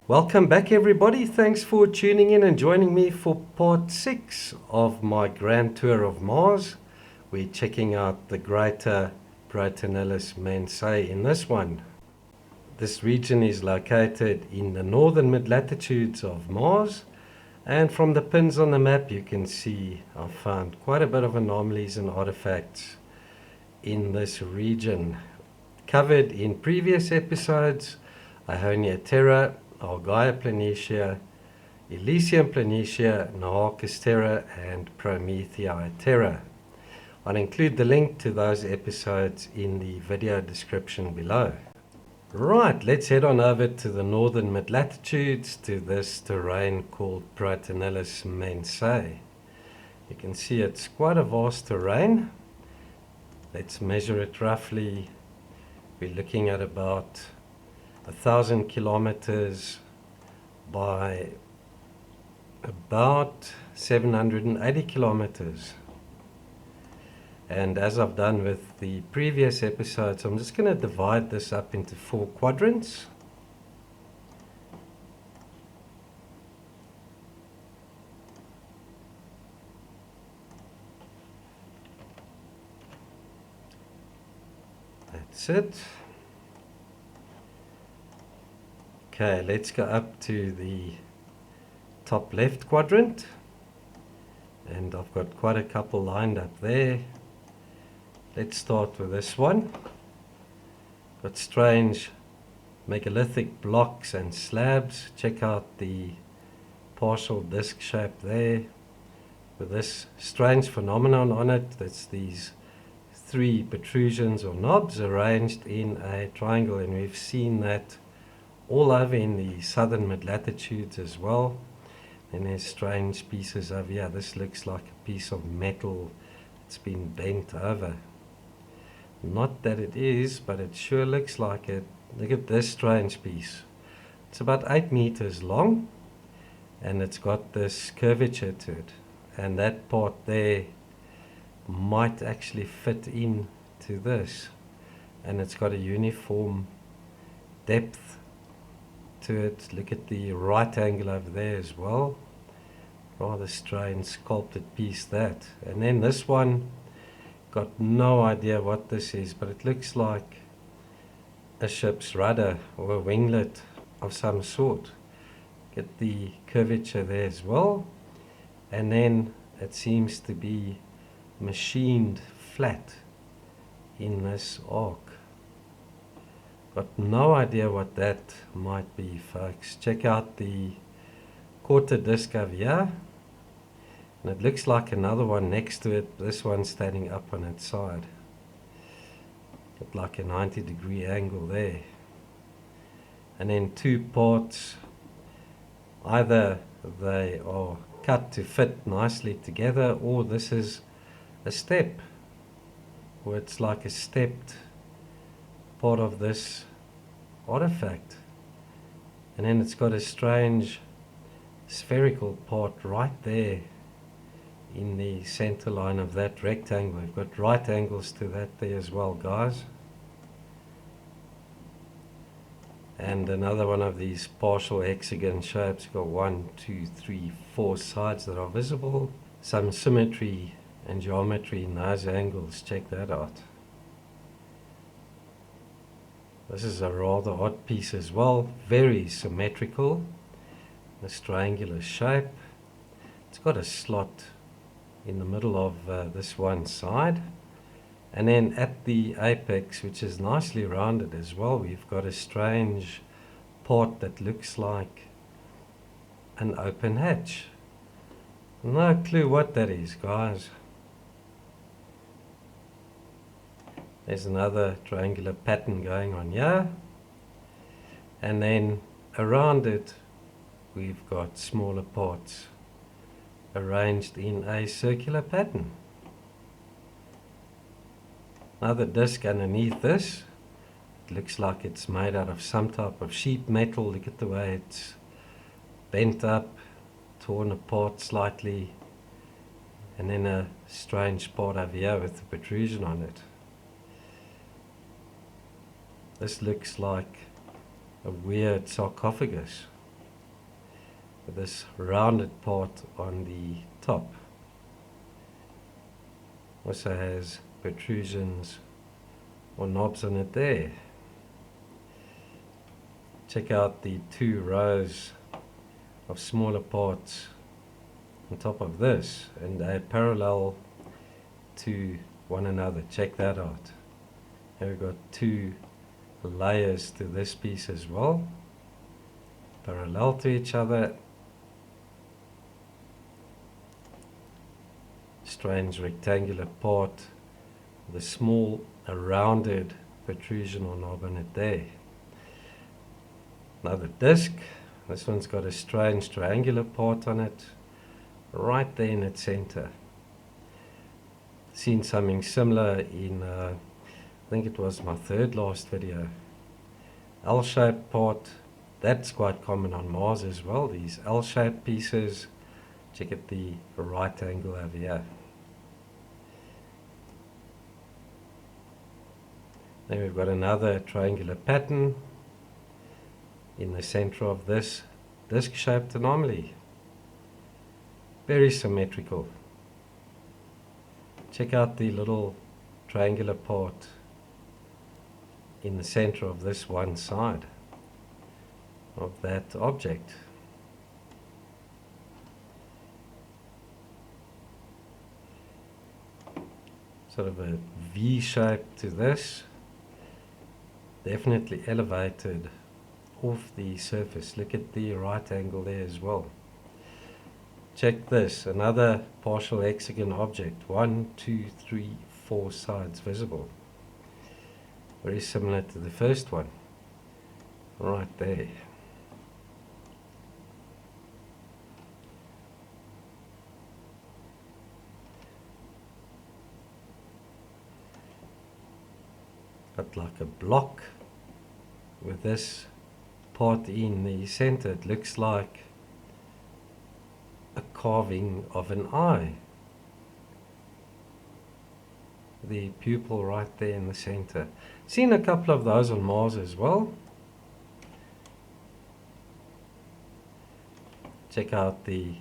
Welcome back everybody, thanks for tuning in and joining me for part 6 of my grand tour of Mars. We're checking out the greater Protonilus Mensae in this one. This region is located in the northern mid-latitudes of Mars, and from the pins on the map you can see I've found quite a bit of anomalies and artifacts in this region. Covered in previous episodes, Aonia Terra, Argaea Planitia, Elysium Planitia, Naharcus Terra, and Promethei Terra. I'll include the link to those episodes in the video description below. Right, let's head on over to the northern mid-latitudes to this terrain called Protonilus Mensae. You can see it's quite a vast terrain. Let's measure it roughly. We're looking at about 1,000 kilometers by about 780 kilometers. And as I've done with the previous episodes, I'm just going to divide this up into 4 quadrants. That's it. Okay, let's go up to the top left quadrant, and I've got quite a couple lined up there. Let's start with this one. Got strange megalithic blocks and slabs. Check out the partial disc shape there with this strange phenomenon on it. That's these 3 protrusions or knobs arranged in a triangle, and we've seen that all over in the southern mid-latitudes as well. And there's strange pieces over here. This looks like a piece of metal that's been bent over. Not that it is, but it sure looks like it. Look at this strange piece. It's about 8 meters long, and it's got this curvature to it. And that part there might actually fit into this. And it's got a uniform depth to it. Look at the right angle over there as well. Rather strange sculpted piece that. And then this one, got no idea what this is, but it looks like a ship's rudder or a winglet of some sort. Get the curvature there as well. And then it seems to be machined flat in this arc. Got no idea what that might be, folks. Check out the quarter disc over here. And it looks like another one next to it. This one standing up on its side. Got like a 90-degree angle there. And then 2 parts. Either they are cut to fit nicely together, or this is a step. Or it's like a stepped part of this artifact. And then it's got a strange spherical part right there in the center line of that rectangle. We've got right angles to that there as well, guys. And another one of these partial hexagon shapes. Got 1, 2, 3, 4 sides that are visible. Some symmetry and geometry in those angles. Check that out. This is a rather odd piece as well. Very symmetrical. This triangular shape. It's got a slot in the middle of this one side. And then at the apex, which is nicely rounded as well, we've got a strange part that looks like an open hatch. No clue what that is, guys. There's another triangular pattern going on here. And then around it, we've got smaller parts arranged in a circular pattern. Another disc underneath this. It looks like it's made out of some type of sheet metal. Look at the way it's bent up, torn apart slightly. And then a strange part over here with the protrusion on it. This looks like a weird sarcophagus. with this rounded part on the top. Also has protrusions or knobs on it there. Check out the two rows of smaller parts on top of this, and they're parallel to one another. Check that out. And we've got two layers to this piece as well, parallel to each other. Strange rectangular part with a small rounded protrusion or knob on it there. Another disc. This one's got a strange triangular part on it, right there in its center. Seen something similar in, I think it was my third last video. L-shaped part, that's quite common on Mars as well, these L-shaped pieces. Check at the right angle over here. Then we've got another triangular pattern in the center of this disc-shaped anomaly. Very symmetrical. Check out the little triangular part in the center of this one side of that object. Sort of a V shape to this. Definitely elevated off the surface. Look at the right angle there as well. Check this, another partial hexagon object. 1, 2, 3, 4 sides visible. Very similar to the first one. Right there. Got like a block with this part in the center. It looks like a carving of an eye. The pupil right there in the center. Seen a couple of those on Mars as well. Check out the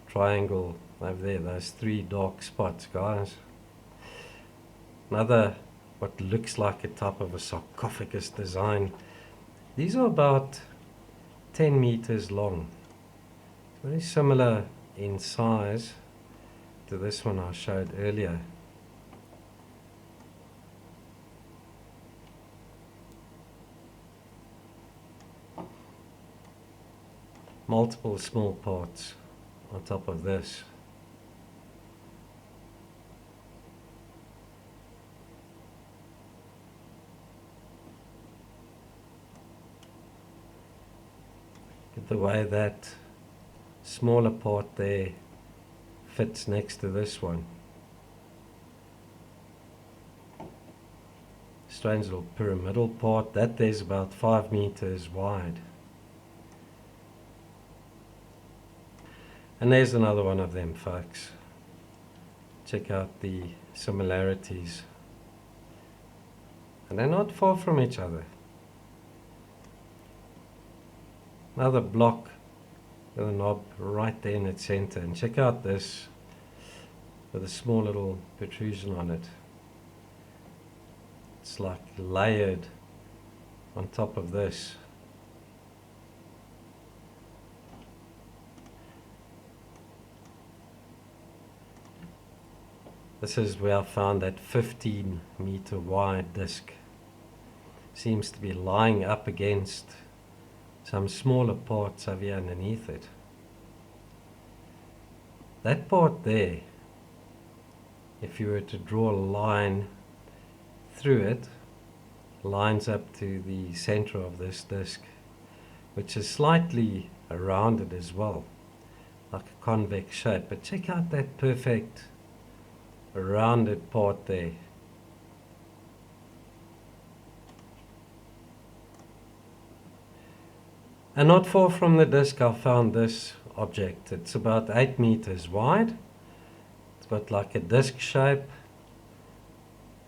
triangle over there, those three dark spots, guys. Another what looks like a type of a sarcophagus design. These are about 10 meters long. Very similar in size to this one I showed earlier. Multiple small parts on top of this. The way that smaller part there fits next to this one. Strange little pyramidal part. That there's about 5 meters wide. And there's another one of them, folks. Check out the similarities. And they're not far from each other. Another block with a knob right there in its center. And check out this with a small little protrusion on it. It's like layered on top of this. This is where I found that 15-meter wide disc. Seems to be lying up against some smaller parts over here underneath it. That part there, if you were to draw a line through it, lines up to the center of this disc, which is slightly rounded as well, like a convex shape. But check out that perfect rounded part there. And not far from the disc I found this object. It's about 8 meters wide. It's got like a disc shape.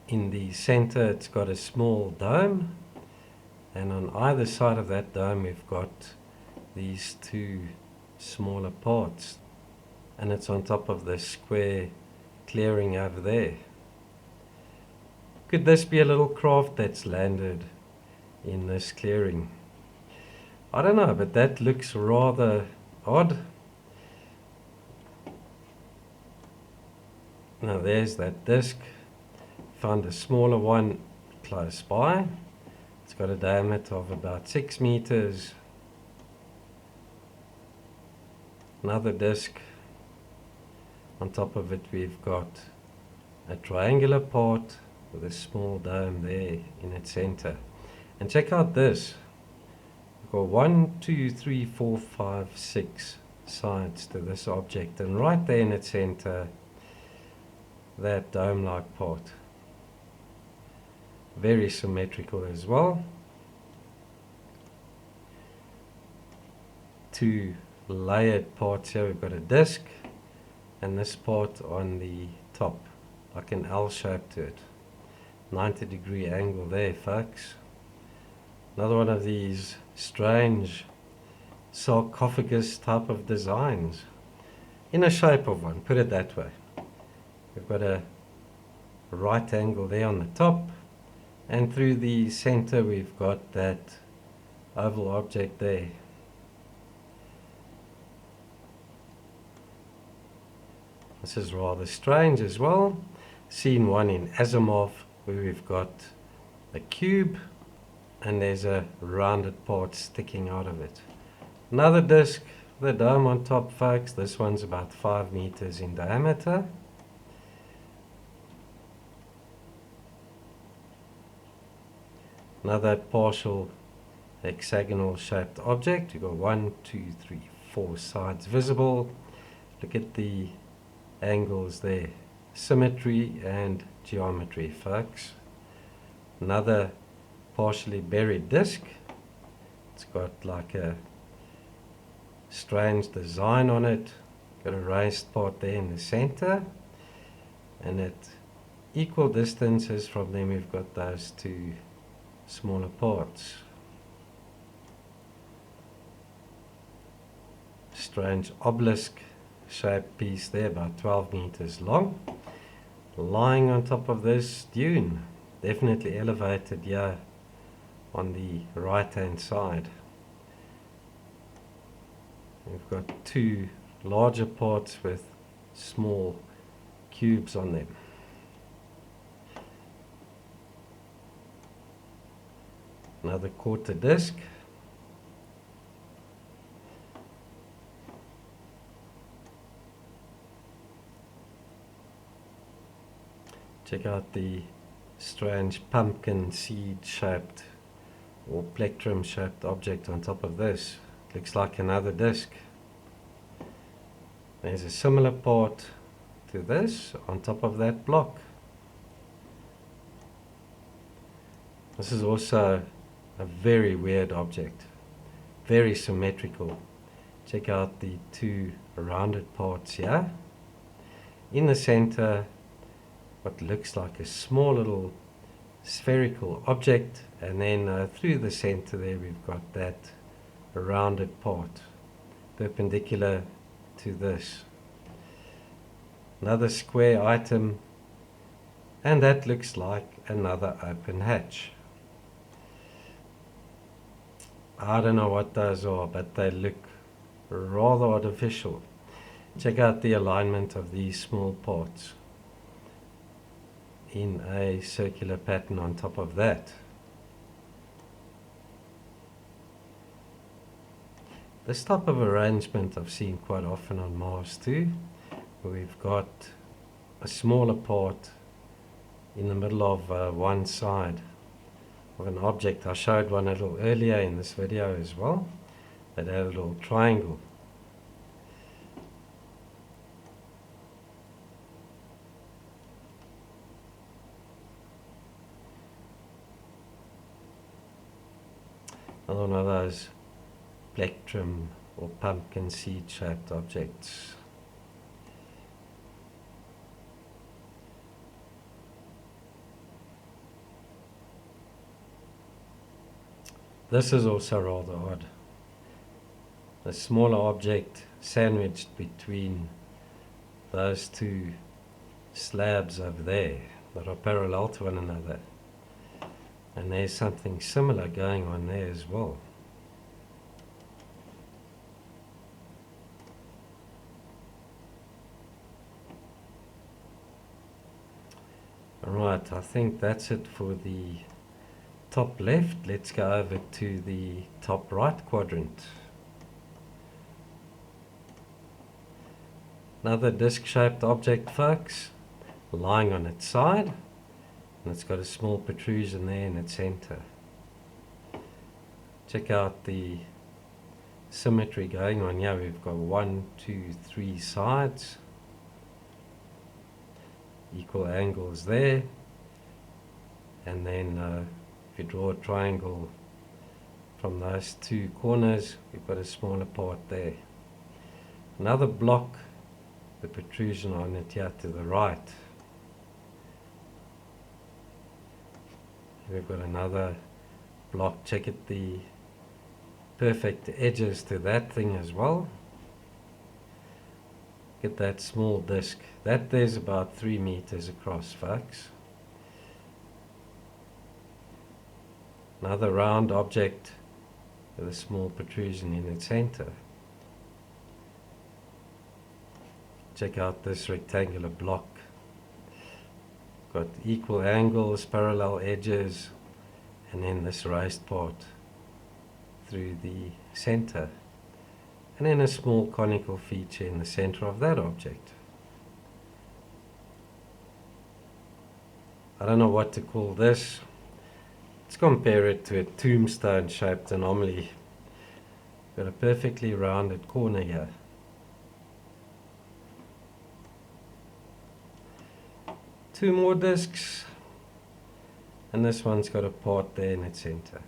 In the center it's got a small dome, and on either side of that dome we've got these two smaller parts, and it's on top of the square clearing over there. Could this be a little craft that's landed in this clearing? I don't know, but that looks rather odd. Now there's that disc. Found a smaller one close by. It's got a diameter of about 6 meters. Another disc. On top of it we've got a triangular part with a small dome there in its center. And check out this. We've got 1, 2, 3, 4, 5, 6 sides to this object, and right there in its center, that dome-like part. Very symmetrical as well. 2 layered parts here. We've got a disc and this part on the top, like an L shape to it. 90-degree angle there, folks. Another one of these strange sarcophagus type of designs. In a shape of one, put it that way. We've got a right angle there on the top, and through the center we've got that oval object there. This is rather strange as well. Seen one in Asimov where we've got a cube and there's a rounded part sticking out of it. Another disc, the dome on top, folks. This one's about 5 meters in diameter. Another partial hexagonal shaped object. You've got 1, 2, 3, 4 sides visible. Look at the angles there. Symmetry and geometry, folks. Another partially buried disc. It's got like a strange design on it. Got a raised part there in the center. And at equal distances from them we've got those 2 smaller parts. Strange obelisk shaped piece there, about 12 meters long, lying on top of this dune, definitely elevated here on the right hand side. We've got 2 larger parts with small cubes on them. Another quarter disc. Check out the strange pumpkin seed shaped or plectrum shaped object on top of this. Looks like another disc. There's a similar part to this on top of that block. This is also a very weird object, very symmetrical. Check out the 2 rounded parts here. In the center, what looks like a small little spherical object, and then through the center there we've got that rounded part perpendicular to this. Another square item, and that looks like another open hatch. I don't know what those are, but they look rather artificial. Check out the alignment of these small parts in a circular pattern on top of that. This type of arrangement I've seen quite often on Mars too, where we've got a smaller part in the middle of one side of an object. I showed one a little earlier in this video as well, that had a little triangle. Another one of those plectrum or pumpkin seed shaped objects. This is also rather odd. a smaller object sandwiched between those two slabs over there that are parallel to one another. And there's something similar going on there as well. Alright, I think that's it for the top left. Let's go over to the top right quadrant. Another disc-shaped object, folks, lying on its side, and it's got a small protrusion there in its center. Check out the symmetry going on here. We've got 1, 2, 3 sides, equal angles there, and then if you draw a triangle from those two corners, we've got a smaller part there. Another block, the protrusion on it here to the right. We've got another block. Check it, the perfect edges to that thing as well. Get that small disc. That there's about 3 meters across, folks. Another round object with a small protrusion in its center. Check out this rectangular block. Got equal angles, parallel edges, and then this raised part through the center. And then a small conical feature in the center of that object. I don't know what to call this. Let's compare it to a tombstone shaped anomaly. Got a perfectly rounded corner here. Two more discs, and this one's got a part there in its center.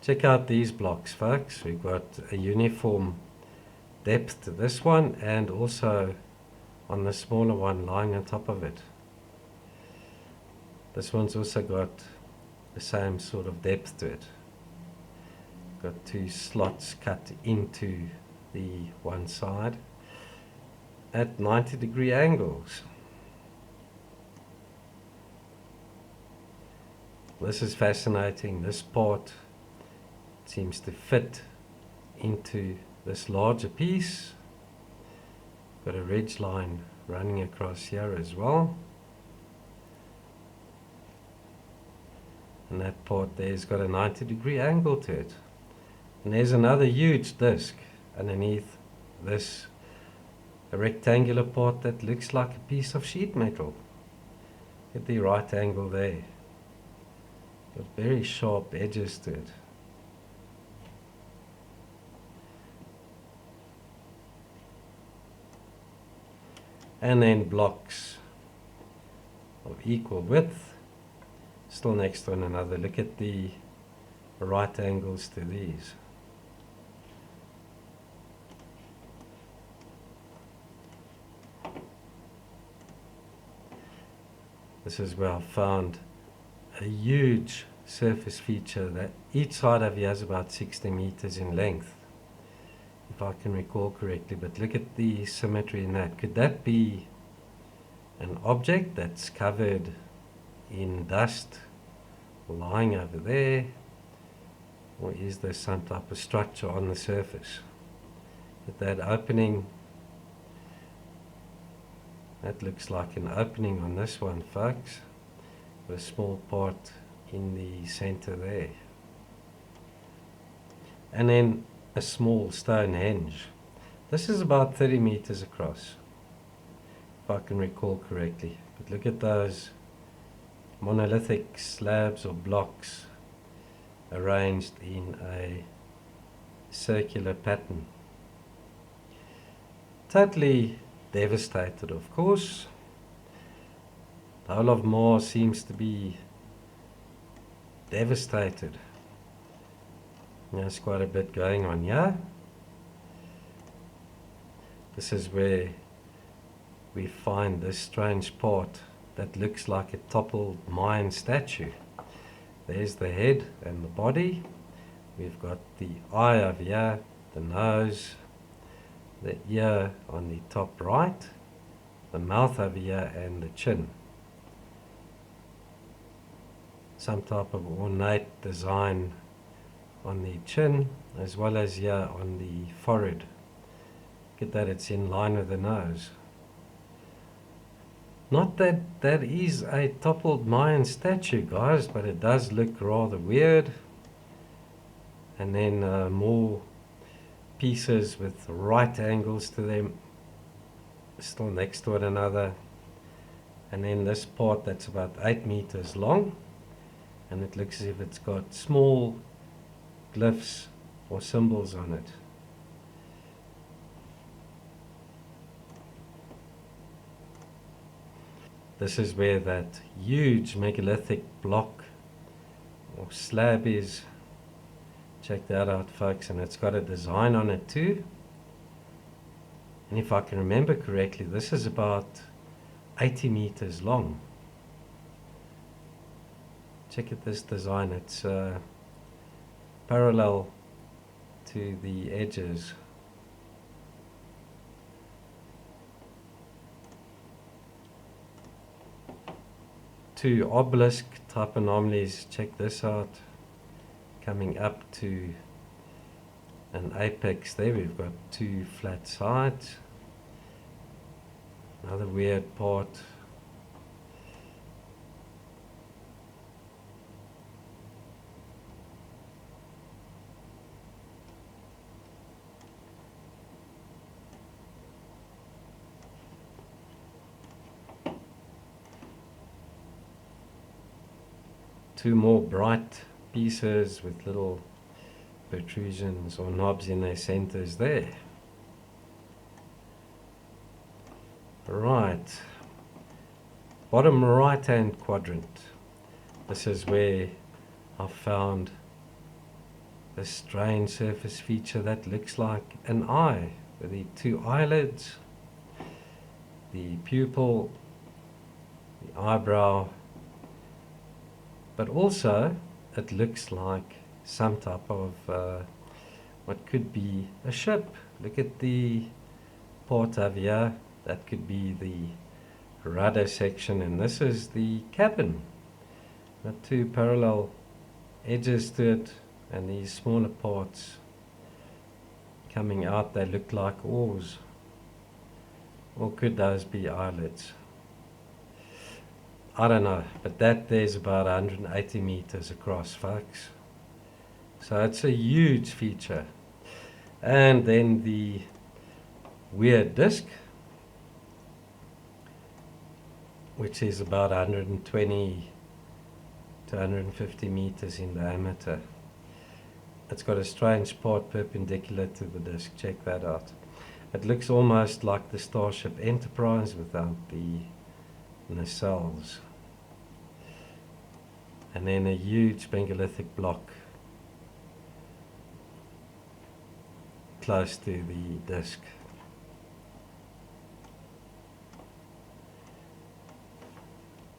Check out these blocks, folks. We've got a uniform depth to this one, and also on the smaller one lying on top of it. This one's also got the same sort of depth to it. Got 2 slots cut into the one side at 90-degree angles. This is fascinating. This part seems to fit into this larger piece. Got a ridge line running across here as well. And that part there's got a 90-degree angle to it. And there's another huge disc underneath this, a rectangular part that looks like a piece of sheet metal. Get the right angle there. Got very sharp edges to it. And then blocks of equal width, still next to one another. Look at the right angles to these. This is where I found a huge surface feature that each side of here is about 60 meters in length, if I can recall correctly. But look at the symmetry in that. Could that be an object that's covered in dust lying over there? Or is there some type of structure on the surface? At that opening, that looks like an opening on this one, folks, with a small part in the center there. And then a small stone henge. This is about 30 meters across, if I can recall correctly. But look at those monolithic slabs or blocks arranged in a circular pattern. Totally devastated, of course. The whole of Mars seems to be devastated. There's quite a bit going on here. This is where we find this strange part that looks like a toppled Mayan statue. There's the head and the body. We've got the eye over here, the nose, the ear on the top right, the mouth over here, and the chin. Some type of ornate design on the chin, as well as here on the forehead. Get that it's in line with the nose. Not that that is a toppled Mayan statue, guys, but it does look rather weird. And then more pieces with right angles to them, still next to one another. And then this part that's about 8 meters long, and it looks as if it's got small glyphs or symbols on it. This is where that huge megalithic block or slab is. Check that out, folks, and it's got a design on it too. And if I can remember correctly, this is about 80 meters long. Check out this design. It's parallel to the edges. Two obelisk type anomalies. Check this out. Coming up to an apex there, we've got two flat sides. Another weird part. Two more bright pieces with little protrusions or knobs in their centers there. Right, bottom right hand quadrant. This is where I found this strange surface feature that looks like an eye with the two eyelids, the pupil, the eyebrow, but also it looks like some type of what could be a ship. Look at the port over here. That could be the rudder section, and this is the cabin. Got two parallel edges to it, and these smaller parts coming out, they look like oars. Or could those be eyelids? I don't know, but that there's about 180 meters across, folks. So it's a huge feature. And then the weird disc, which is about 120 to 150 meters in diameter. It's got a strange part perpendicular to the disc. Check that out. It looks almost like the Starship Enterprise without the nacelles. And then a huge megalithic block close to the disc.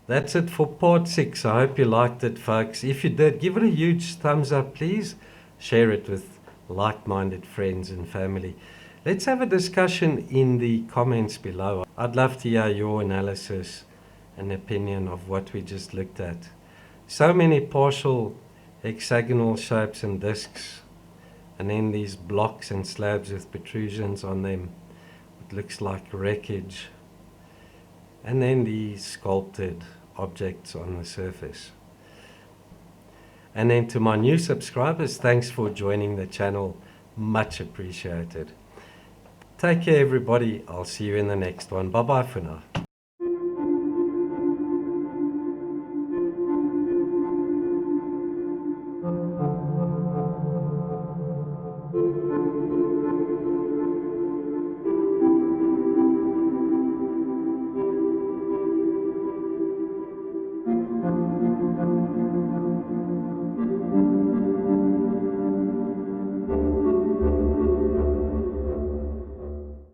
That's it for part 6. I hope you liked it, folks. If you did, give it a huge thumbs up, please. Share it with like-minded friends and family. Let's have a discussion in the comments below. I'd love to hear your analysis and opinion of what we just looked at. So many partial hexagonal shapes and discs, and then these blocks and slabs with protrusions on them. It looks like wreckage. And then these sculpted objects on the surface. And then to my new subscribers, thanks for joining the channel. Much appreciated. Take care, everybody. I'll see you in the next one. Bye bye for now.